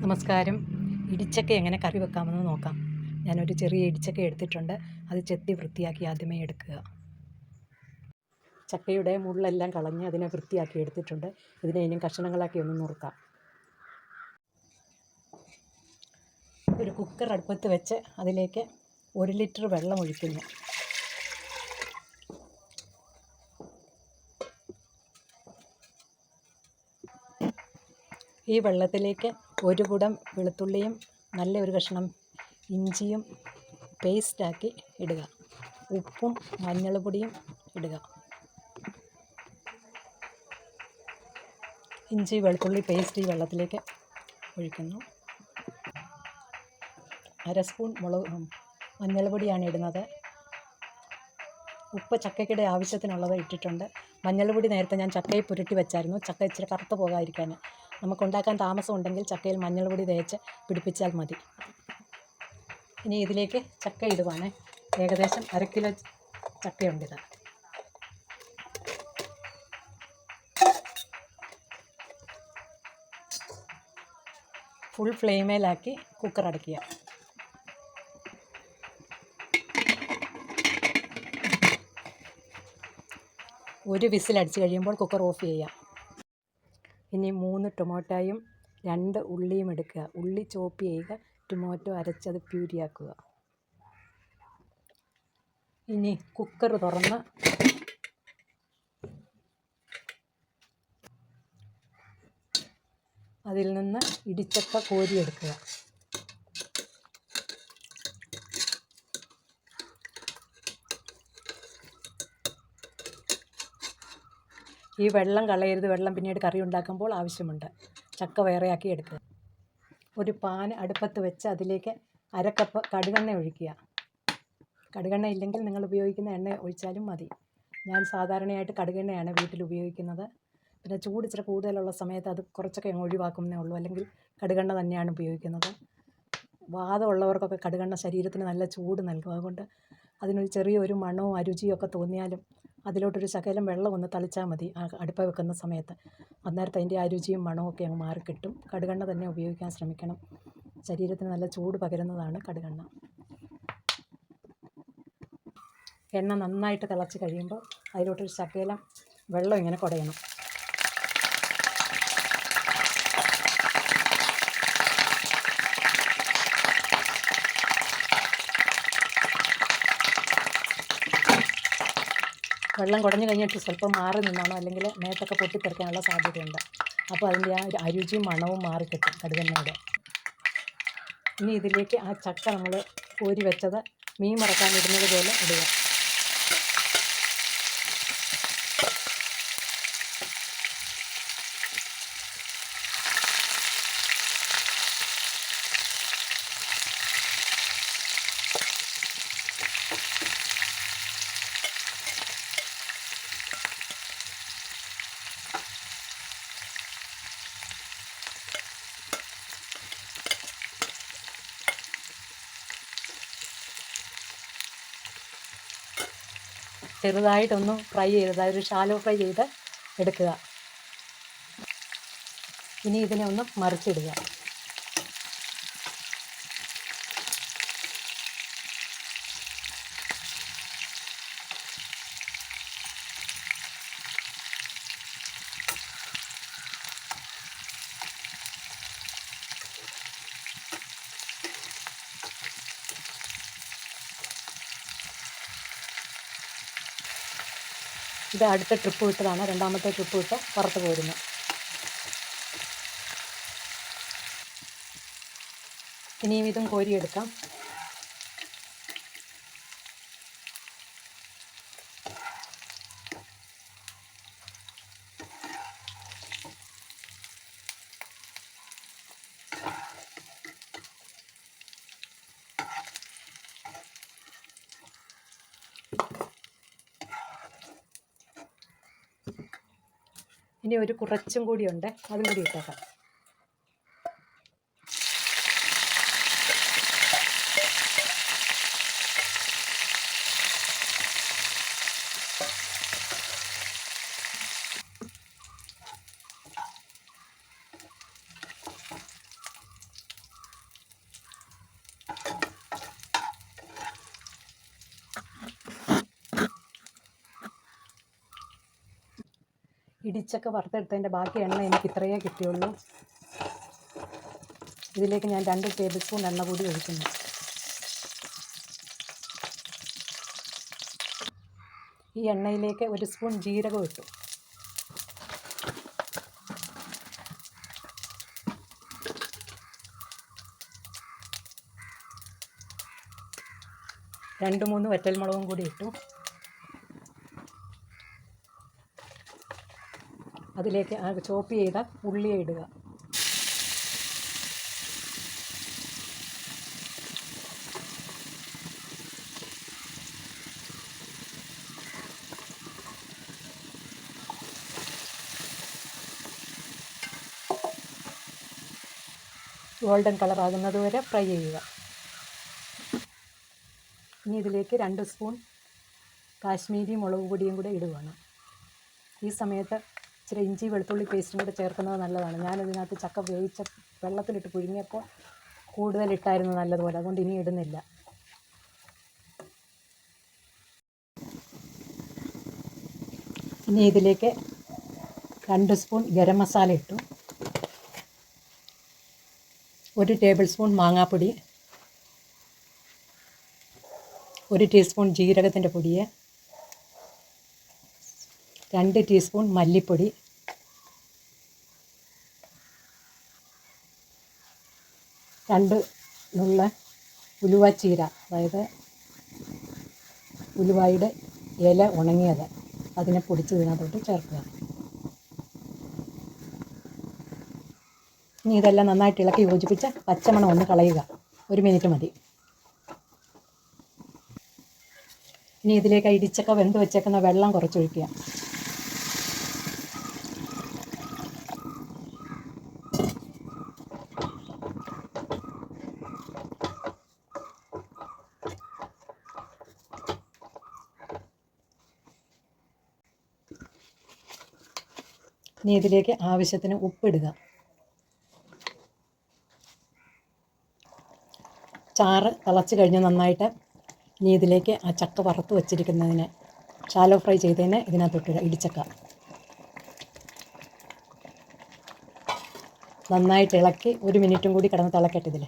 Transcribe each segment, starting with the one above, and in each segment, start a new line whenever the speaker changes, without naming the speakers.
നമസ്കാരം. ഇടിച്ചക്ക എങ്ങനെ കറി വെക്കാമെന്ന് നോക്കാം. ഞാനൊരു ചെറിയ ഇടിച്ചക്ക എടുത്തിട്ടുണ്ട്. അത് ചെത്തി വൃത്തിയാക്കി ആദ്യമേ എടുക്കുക. ചക്കയുടെ മുള്ളെല്ലാം കളഞ്ഞ് അതിനെ വൃത്തിയാക്കി എടുത്തിട്ടുണ്ട്. ഇതിനെ ഇനിയും കഷ്ണങ്ങളാക്കി ഒന്ന് നുറുക്കാം. ഒരു കുക്കർ അടുപ്പത്ത് വെച്ച് അതിലേക്ക് 1 ലിറ്റർ വെള്ളം ഒഴിക്കുന്നു. ഈ വെള്ളത്തിലേക്ക് 1 കുടം വെളുത്തുള്ളിയും നല്ല ഒരു കഷ്ണം ഇഞ്ചിയും പേസ്റ്റാക്കി ഇടുക. ഉപ്പും മഞ്ഞൾപ്പൊടിയും ഇടുക. ഇഞ്ചി വെളുത്തുള്ളി പേസ്റ്റ് ഈ വെള്ളത്തിലേക്ക് ഒഴിക്കുന്നു. 1/2 സ്പൂൺ മഞ്ഞൾപ്പൊടിയാണ് ഇടുന്നത്. ഉപ്പ് ചക്കയ്ക്കിടെ ആവശ്യത്തിനുള്ളത് ഇട്ടിട്ടുണ്ട്. മഞ്ഞൾപ്പൊടി നേരത്തെ ഞാൻ ചക്കയിൽ പുരട്ടി വെച്ചായിരുന്നു, ചക്ക ഇച്ചിരി കറുത്ത് പോകാതിരിക്കാൻ. നമുക്കുണ്ടാക്കാൻ താമസം ഉണ്ടെങ്കിൽ ചക്കയിൽ മഞ്ഞൾപ്പൊടി തേച്ച് പിടിപ്പിച്ചാൽ മതി. ഇനി ഇതിലേക്ക് ചക്ക ഇടുവാണ്. ഏകദേശം 1/2 കിലോ ചക്കയുണ്ടിത്. ഫുൾ ഫ്ലെയിമേലാക്കി കുക്കർ അടയ്ക്കുക. ഒരു വിസിൽ അടിച്ച് കഴിയുമ്പോൾ കുക്കർ ഓഫ് ചെയ്യാം. ഇനി 3 ടൊമാറ്റോയും 2 ഉള്ളിയും എടുക്കുക. ഉള്ളി ചോപ്പ് ചെയ്യുക. ടൊമാറ്റോ അരച്ചത് പ്യൂരിയാക്കുക. ഇനി കുക്കർ തുറന്ന് അതിൽ നിന്ന് ഇടിച്ചക്ക കോരിയെടുക്കുക. ഈ വെള്ളം കളയരുത്. വെള്ളം പിന്നീട് കറി ഉണ്ടാക്കുമ്പോൾ ആവശ്യമുണ്ട്. ചക്ക വേറെയാക്കി എടുക്കുക. ഒരു പാൻ അടുപ്പത്ത് വെച്ച് അതിലേക്ക് 1/2 കപ്പ് കടുകെണ്ണ ഒഴിക്കുക. കടുകെണ്ണ ഇല്ലെങ്കിൽ നിങ്ങൾ ഉപയോഗിക്കുന്ന എണ്ണ ഒഴിച്ചാലും മതി. ഞാൻ സാധാരണയായിട്ട് കടുകെണ്ണയാണ് വീട്ടിൽ ഉപയോഗിക്കുന്നത്. പിന്നെ ചൂട് ഇച്ചിരി കൂടുതലുള്ള സമയത്ത് അത് കുറച്ചൊക്കെ ഒഴിവാക്കുന്നേ ഉള്ളൂ. അല്ലെങ്കിൽ കടുകെണ്ണ തന്നെയാണ് ഉപയോഗിക്കുന്നത്. വാദമുള്ളവർക്കൊക്കെ കടുകെണ്ണ ശരീരത്തിന് നല്ല ചൂട് നൽകും. അതുകൊണ്ട് അതിനൊരു ചെറിയൊരു മണവും അരുചിയും ഒക്കെ തോന്നിയാലും അതിലോട്ടൊരു ശകലം വെള്ളം ഒന്ന് തളിച്ചാൽ മതി അടുപ്പ വെക്കുന്ന സമയത്ത്. അന്നേരത്തെ അതിൻ്റെ രുചിയും മണവും ഒക്കെ അങ്ങ് മാറിക്കിട്ടും. കടുകെണ്ണ തന്നെ ഉപയോഗിക്കാൻ ശ്രമിക്കണം. ശരീരത്തിന് നല്ല ചൂട് പകരുന്നതാണ് കടുകെണ്ണ. എണ്ണ നന്നായിട്ട് തിളച്ച് കഴിയുമ്പോൾ അതിലോട്ടൊരു ശകലം വെള്ളം ഇങ്ങനെ കുടയണം. വെള്ളം കുടഞ്ഞു കഴിഞ്ഞിട്ട് സ്വല്പം മാറി നിന്നോണം, അല്ലെങ്കിൽ മേത്തൊക്കെ പൊട്ടിത്തെറിക്കാനുള്ള സാധ്യതയുണ്ട്. അപ്പോൾ അതിൻ്റെ ആ ഒരു അരുചിയും മണവും മാറിക്കിട്ടും കടുകെണ്ണയുടെ. ഇനി ഇതിലേക്ക് ആ ചക്ക നമ്മൾ കോരി വെച്ചത് മീൻ വറക്കാൻ ഇടുന്നത് പോലെ ഇടുക. ചെറുതായിട്ടൊന്ന് ഫ്രൈ ചെയ്ത്, ഒരു ഷാലോ ഫ്രൈ ചെയ്ത് എടുക്കുക. ഇനി ഇതിനെ ഒന്ന് മറിച്ചിടുക. ഇത് അടുത്ത ട്രിപ്പ് വിട്ടതാണ്. രണ്ടാമത്തെ ട്രിപ്പ് വിട്ട് പുറത്ത് പോരുന്നു. ഇനിയും ഇതും കോരിയെടുക്കാം. ഇനി ഒരു കുറച്ചും കൂടിയുണ്ട്, അതും കൂടി ഇട്ടേക്കാം. ഇടിച്ചക്ക വറുത്തെടുത്തതിൻ്റെ ബാക്കി എണ്ണ എനിക്ക് ഇത്രയേ കിട്ടിയുള്ളൂ. ഇതിലേക്ക് ഞാൻ 2 ടേബിൾ സ്പൂൺ എണ്ണ കൂടി ഒഴിക്കുന്നു. ഈ എണ്ണയിലേക്ക് 1 സ്പൂൺ ജീരകം ഇട്ടു. രണ്ട് 3 വറ്റൽമുളകും കൂടി ഇട്ടു. അതിലേക്ക് ചോപ്പ് ചെയ്ത ഉള്ളിയെ ഇടുക. ഗോൾഡൻ കളറാകുന്നത് വരെ ഫ്രൈ ചെയ്യുക. ഇനി ഇതിലേക്ക് 2 സ്പൂൺ കാശ്മീരി മുളക് പൊടിയും കൂടെ ഇടുകയാണ്. ഈ സമയത്ത് ഇച്ചിരി ഇഞ്ചി വെളുത്തുള്ളി പേസ്റ്റും കൂടെ ചേർക്കുന്നത് നല്ലതാണ്. ഞാനിതിനകത്ത് ചക്ക വേവിച്ച വെള്ളത്തിലിട്ട് പുഴുങ്ങിയപ്പോൾ കൂടുതലിട്ടായിരുന്നു നല്ലതുപോലെ, അതുകൊണ്ട് ഇനി ഇടുന്നില്ല. ഇനി ഇതിലേക്ക് 2 സ്പൂൺ ഗരം മസാല ഇട്ടു. 1 ടേബിൾ സ്പൂൺ മാങ്ങാപ്പൊടി, 1 ടീസ്പൂൺ ജീരകത്തിൻ്റെ പൊടി, 2 ടീസ്പൂൺ മല്ലിപ്പൊടി, 2 നുള്ള ഉലുവച്ചീര, അതായത് ഉലുവായുടെ ഇല ഉണങ്ങിയത്, അതിനെ പൊടിച്ച് ഇതിനകത്തോട്ട് ചേർക്കുക. ഇനി ഇതെല്ലാം നന്നായിട്ട് ഇളക്കി യോജിപ്പിച്ച് പച്ചമണം ഒന്ന് കളയുക. 1 മിനിറ്റ് മതി. ഇനി ഇതിലേക്ക് ഇടിച്ചക്ക വെന്ത് വെച്ചേക്കുന്ന വെള്ളം കുറച്ചൊഴിക്കുക. ഇനി ഇതിലേക്ക് ആവശ്യത്തിന് ഉപ്പിടുക. ചാറ് തിളച്ച് കഴിഞ്ഞ് നന്നായിട്ട് ഇനി ഇതിലേക്ക് ആ ചക്ക വറുത്ത് വച്ചിരിക്കുന്നതിന് ഷാലോ ഫ്രൈ ചെയ്തതിന് ഇതിനകത്തൊട്ടിടുക. ഇടിച്ചക്ക നന്നായിട്ട് ഇളക്കി 1 മിനിറ്റും കൂടി കിടന്ന് തിളക്കട്ടെ. ഇതിൽ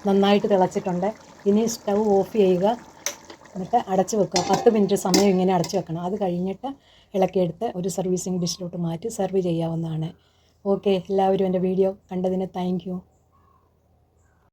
നന്നായിട്ട് തിളച്ചിട്ടുണ്ട്. ഇനി സ്റ്റൗ ഓഫ് ചെയ്യുക, എന്നിട്ട് അടച്ച് വെക്കുക. 10 മിനിറ്റ് സമയം ഇങ്ങനെ അടച്ച് വെക്കണം. അത് കഴിഞ്ഞിട്ട് ഇളക്കിയെടുത്ത് ഒരു സർവീസിങ് ഡിഷിലോട്ട് മാറ്റി സെർവ് ചെയ്യാവുന്നതാണ്. ഓക്കെ, എല്ലാവരും എൻ്റെ വീഡിയോ കണ്ടതിന് താങ്ക് യു.